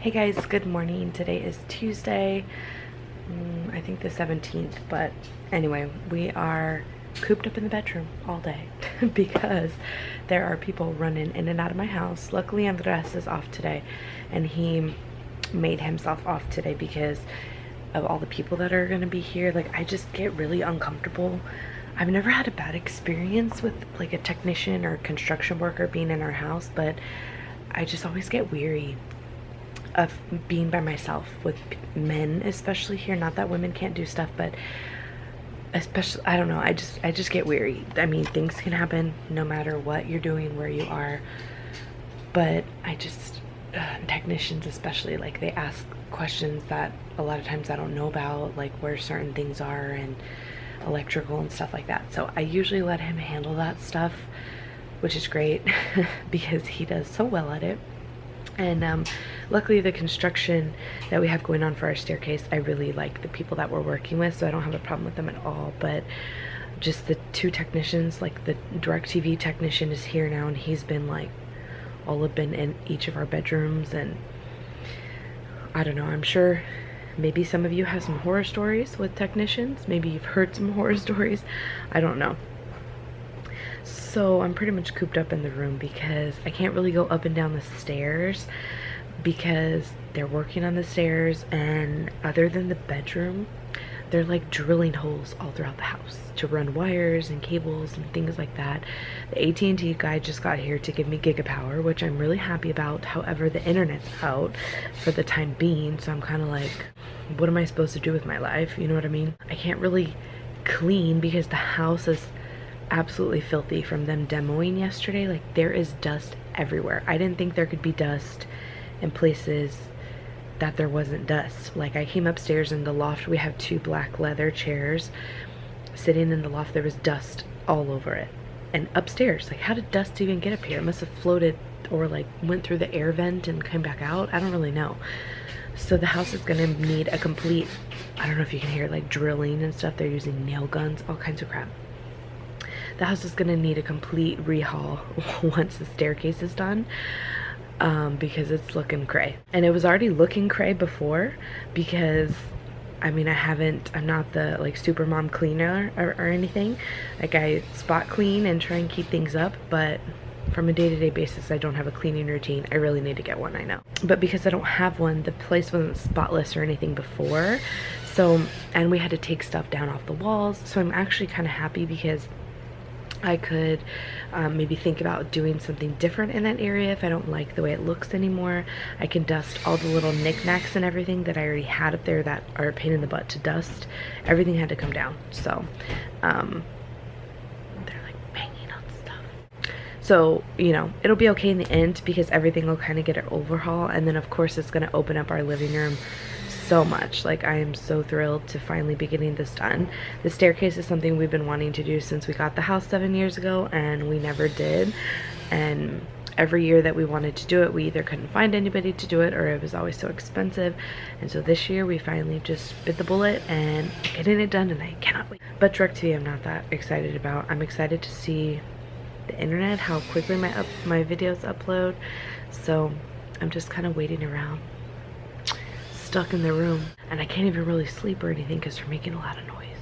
Hey guys, good morning. Today is Tuesday, I think the 17th, but anyway, we are cooped up in the bedroom all day because there are people running in and out of my house. Luckily, Andres is off today, and he made himself off today because of all the people that are going to be here. Like, I just get really uncomfortable. I've never had a bad experience with like a technician or construction worker being in our house, but I just always get weary of being by myself with men, especially here. Not that women can't do stuff, but especially, I don't know, I just get weary. I mean, things can happen no matter what you're doing, where you are, but I just technicians especially, like, they ask questions that a lot of times I don't know about, like where certain things are and electrical and stuff like that. So I usually let him handle that stuff, which is great because he does so well at it. And luckily the construction that we have going on for our staircase, I really like the people that we're working with, so I don't have a problem with them at all. But just the two technicians, like the DirecTV technician is here now, and he's been like all up in each of our bedrooms. And I don't know, I'm sure maybe some of you have some horror stories with technicians. Maybe you've heard some horror stories. I don't know. So I'm pretty much cooped up in the room because I can't really go up and down the stairs because they're working on the stairs, and other than the bedroom, they're like drilling holes all throughout the house to run wires and cables and things like that. The AT&T guy just got here to give me gigapower, which I'm really happy about. However, the internet's out for the time being, so I'm kind of like, what am I supposed to do with my life? You know what I mean? I can't really clean because the house is absolutely filthy from them demoing yesterday. Like, there is dust everywhere. I didn't think there could be dust in places that there wasn't dust. Like, I came upstairs in the loft, we have two black leather chairs sitting in the loft. There was dust all over it. And upstairs, like, how did dust even get up here? It must have floated or like went through the air vent and came back out. I don't really know. So the house is gonna need a complete, I don't know if you can hear like drilling and stuff. They're using nail guns, all kinds of crap. The house is gonna need a complete rehaul once the staircase is done, because it's looking cray. And it was already looking cray before because, I mean, I'm not the like super mom cleaner or anything. Like, I spot clean and try and keep things up, but from a day-to-day basis, I don't have a cleaning routine. I really need to get one, I know. But because I don't have one, the place wasn't spotless or anything before. So, and we had to take stuff down off the walls. So I'm actually kind of happy because I could maybe think about doing something different in that area if I don't like the way it looks anymore. I can dust all the little knickknacks and everything that I already had up there that are a pain in the butt to dust. Everything had to come down. So they're like banging on stuff. So, you know, it'll be okay in the end because everything will kind of get an overhaul. And then of course it's going to open up our living room so much. Like, I am so thrilled to finally be getting this done. The staircase is something we've been wanting to do since we got the house 7 years ago, and we never did. And every year that we wanted to do it, we either couldn't find anybody to do it or it was always so expensive. And so this year we finally just bit the bullet and getting it done, and I cannot wait. But DirecTV I'm not that excited about. I'm excited to see the internet, how quickly my videos upload. So I'm just kind of waiting around, stuck in the room, and I can't even really sleep or anything because they're making a lot of noise.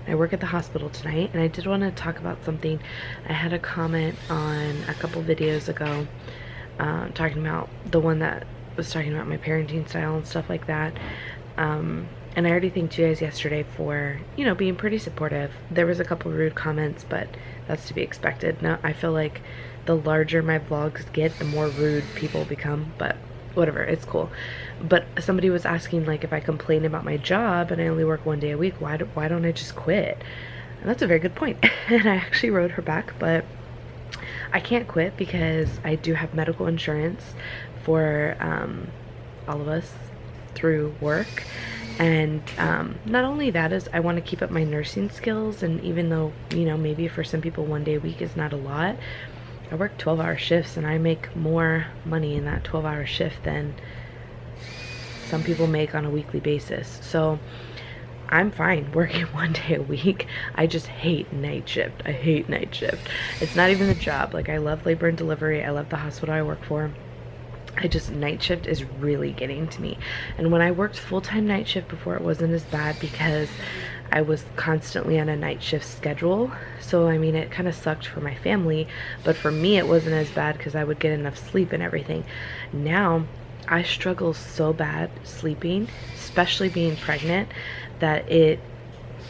I work at the hospital tonight, and I did want to talk about something. I had a comment on a couple videos ago talking about the one that was talking about my parenting style and stuff like that, and I already thanked you guys yesterday for, you know, being pretty supportive. There was a couple rude comments, but that's to be expected. Now, I feel like the larger my vlogs get, the more rude people become, but whatever, it's cool. But somebody was asking, like, if I complain about my job and I only work 1 day a week, why don't I just quit? And that's a very good point. And I actually wrote her back, but I can't quit because I do have medical insurance for all of us through work. And not only that, is I want to keep up my nursing skills. And even though, you know, maybe for some people 1 day a week is not a lot, I work 12-hour shifts, and I make more money in that 12-hour shift than some people make on a weekly basis. So I'm fine working 1 day a week. I just hate night shift. I hate night shift. It's not even the job. Like, I love labor and delivery. I love the hospital I work for. night shift is really getting to me. And when I worked full-time night shift before, it wasn't as bad because I was constantly on a night shift schedule. So I mean, it kind of sucked for my family, but for me it wasn't as bad because I would get enough sleep and everything. Now I struggle so bad sleeping, especially being pregnant, that it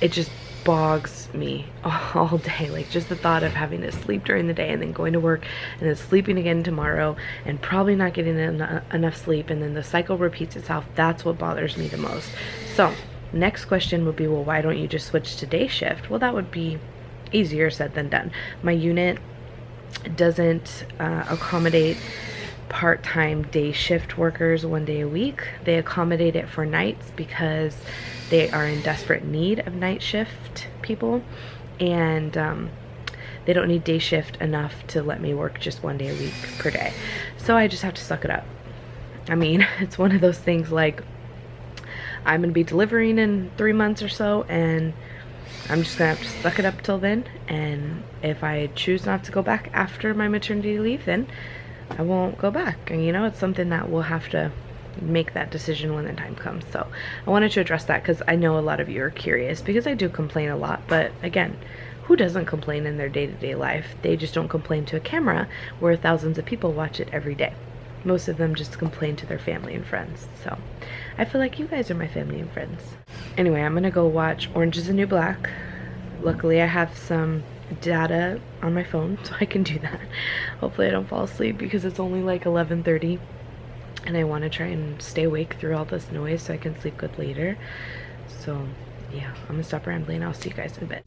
just bogs me all day. Like, just the thought of having to sleep during the day and then going to work and then sleeping again tomorrow and probably not getting enough sleep, and then the cycle repeats itself. That's what bothers me the most. So next question would be, well, why don't you just switch to day shift? Well, that would be easier said than done. My unit doesn't accommodate part-time day shift workers 1 day a week. They accommodate it for nights because they are in desperate need of night shift people, and they don't need day shift enough to let me work just 1 day a week per day. So I just have to suck it up. I mean, it's one of those things, like, I'm gonna be delivering in 3 months or so, and I'm just gonna have to suck it up till then. And if I choose not to go back after my maternity leave, then I won't go back. And you know, it's something that we'll have to make that decision when the time comes. So I wanted to address that because I know a lot of you are curious, because I do complain a lot. But again, who doesn't complain in their day-to-day life? They just don't complain to a camera where thousands of people watch it every day. Most of them just complain to their family and friends. So I feel like you guys are my family and friends. Anyway, I'm gonna go watch Orange is the New Black. Luckily I have some data on my phone, so I can do that. Hopefully I don't fall asleep because it's only like 11:30. And I want to try and stay awake through all this noise so I can sleep good later. So yeah, I'm gonna stop rambling. I'll see you guys in a bit.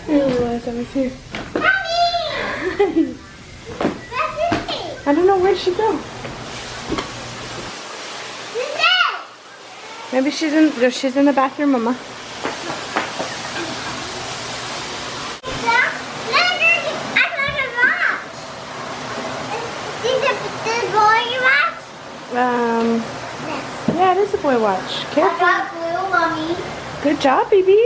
I didn't realize I was here. Mommy! I don't know, where'd she go? Maybe she's in the bathroom, Mama. Yeah, it is a boy watch. Careful. I got blue, Mommy. Good job, baby.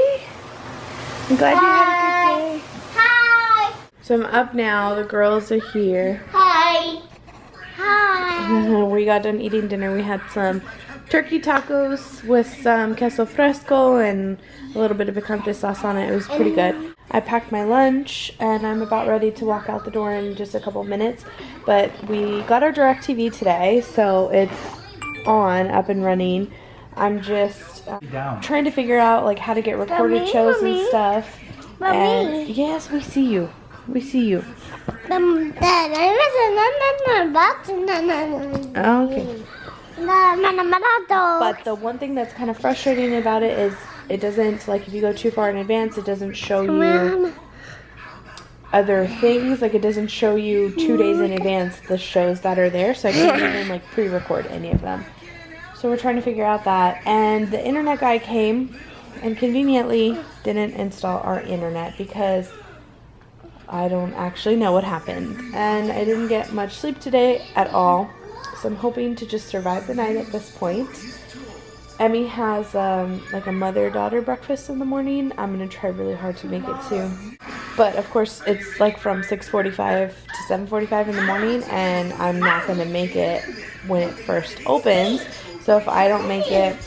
I'm glad you had a good day. Hi. So I'm up now. The girls are here. Hi. Hi. We got done eating dinner. We had some turkey tacos with some queso fresco and a little bit of picante sauce on it. It was pretty good. I packed my lunch and I'm about ready to walk out the door in just a couple minutes. But we got our DirecTV today, so it's up and running. I'm just trying to figure out like how to get recorded shows and stuff. And yes, we see you. We see you. Okay. But the one thing that's kind of frustrating about it is it doesn't, like, if you go too far in advance, it doesn't show you other things. Like, it doesn't show you 2 days in advance the shows that are there, so I can't even like pre-record any of them. So we're trying to figure out that. And the internet guy came and conveniently didn't install our internet because I don't actually know what happened. And I didn't get much sleep today at all. So I'm hoping to just survive the night at this point. Emmy has like a mother-daughter breakfast in the morning. I'm going to try really hard to make it too. But of course it's like from 6:45 to 7:45 in the morning, and I'm not going to make it when it first opens. So if I don't make it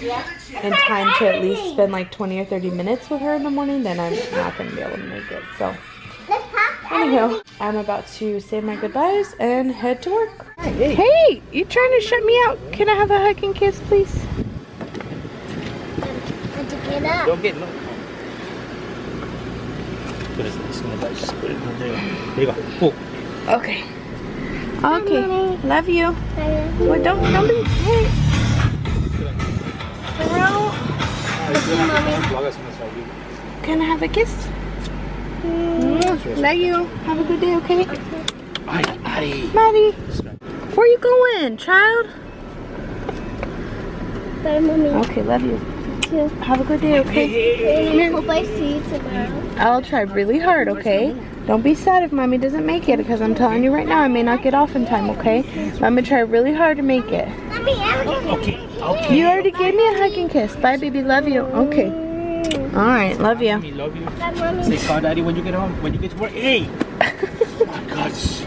in time to at least spend like 20 or 30 minutes with her in the morning, then I'm not going to be able to make it. So anyhow, I'm about to say my goodbyes and head to work. Hey, you trying to shut me out? Can I have a hug and kiss, please? Don't get low. Just put it in there. There you go. Cool. Okay. Okay. Love you. Well, don't be. Hey. Hello. Can I have a kiss? Love you. Have a good day, okay? Maddie. Where are you going, child? Bye, Mommy. Okay, love you. Have a good day, okay? I hope I see you tomorrow. I'll try really hard, okay? Don't be sad if Mommy doesn't make it, because I'm telling you right now, I may not get off in time, okay? But I'm going to try really hard to make it. Mommy, Okay. Okay. You already gave me a hug and kiss. Bye, baby. Love you. Okay. All right. Love you. Mommy, love you. Bye, Mommy. Say call daddy when you get home. When you get to work. Hey. Oh my gosh.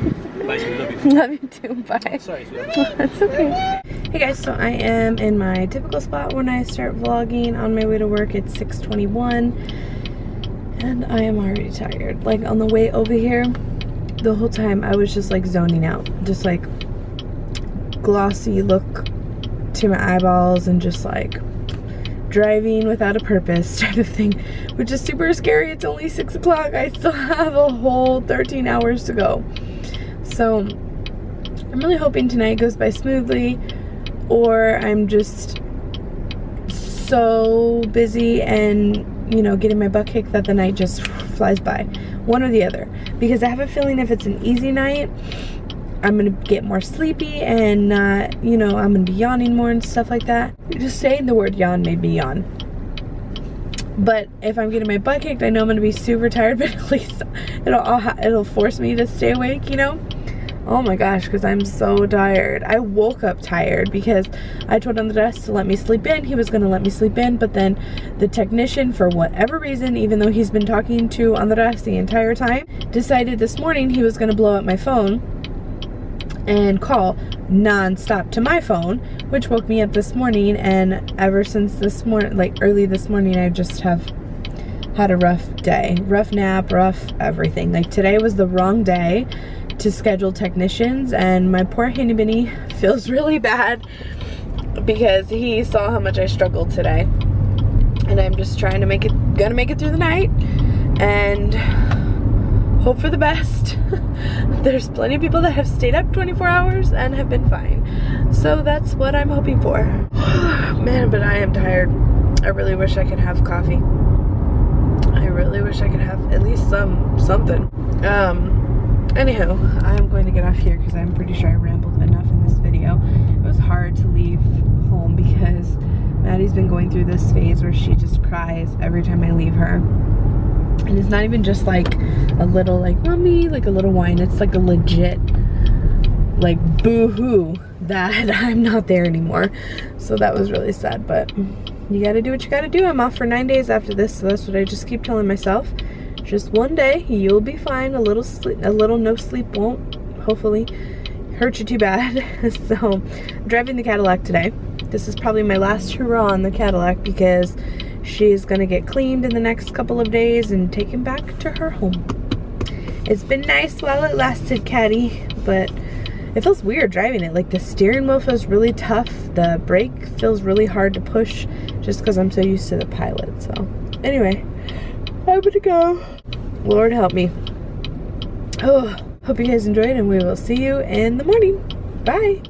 Bye, sweet. Love you. Love you too. Bye. Sorry, sweet. That's okay. Hey guys, so I am in my typical spot when I start vlogging on my way to work. It's 6:21 and I am already tired. Like on the way over here, the whole time I was just like zoning out. Just like glossy look to my eyeballs and just like driving without a purpose type of thing, which is super scary. It's only 6 o'clock. I still have a whole 13 hours to go. So I'm really hoping tonight goes by smoothly, or I'm just so busy and, you know, getting my butt kicked that the night just flies by. One or the other. Because I have a feeling if it's an easy night, I'm gonna get more sleepy and not, you know, I'm gonna be yawning more and stuff like that. Just saying the word yawn made me yawn. But if I'm getting my butt kicked, I know I'm gonna be super tired, but at least it'll force me to stay awake, you know? Oh my gosh, because I'm so tired. I woke up tired because I told him the desk to let me sleep in. He was gonna let me sleep in, but then the technician, for whatever reason, even though he's been talking to Andres the entire time, decided this morning he was gonna blow up my phone and call non-stop to my phone, which woke me up this morning. And ever since this morning, like early this morning, I just have had a rough day, rough nap, rough everything. Like today was the wrong day to schedule technicians, and my poor handy binny feels really bad because he saw how much I struggled today, and I'm just trying to gonna make it through the night and hope for the best. There's plenty of people that have stayed up 24 hours and have been fine. So that's what I'm hoping for. Man, but I am tired. I really wish I could have coffee. I really wish I could have at least something. Anywho, I'm going to get off here because I'm pretty sure I rambled enough in this video. It was hard to leave home because Maddie's been going through this phase where she just cries every time I leave her. And it's not even just like a little like, mommy, like a little whine. It's like a legit, like boo-hoo that I'm not there anymore. So that was really sad, but you gotta do what you gotta do. I'm off for 9 days after this, so that's what I just keep telling myself. Just one day, you'll be fine. A little no sleep won't, hopefully, hurt you too bad. So, I'm driving the Cadillac today. This is probably my last hurrah on the Cadillac because she's gonna get cleaned in the next couple of days and taken back to her home. It's been nice while it lasted, Caddy, but it feels weird driving it. Like the steering wheel feels really tough. The brake feels really hard to push just because I'm so used to the Pilot. So anyway, I'm gonna go. Lord help me. Oh, hope you guys enjoyed, and we will see you in the morning. Bye.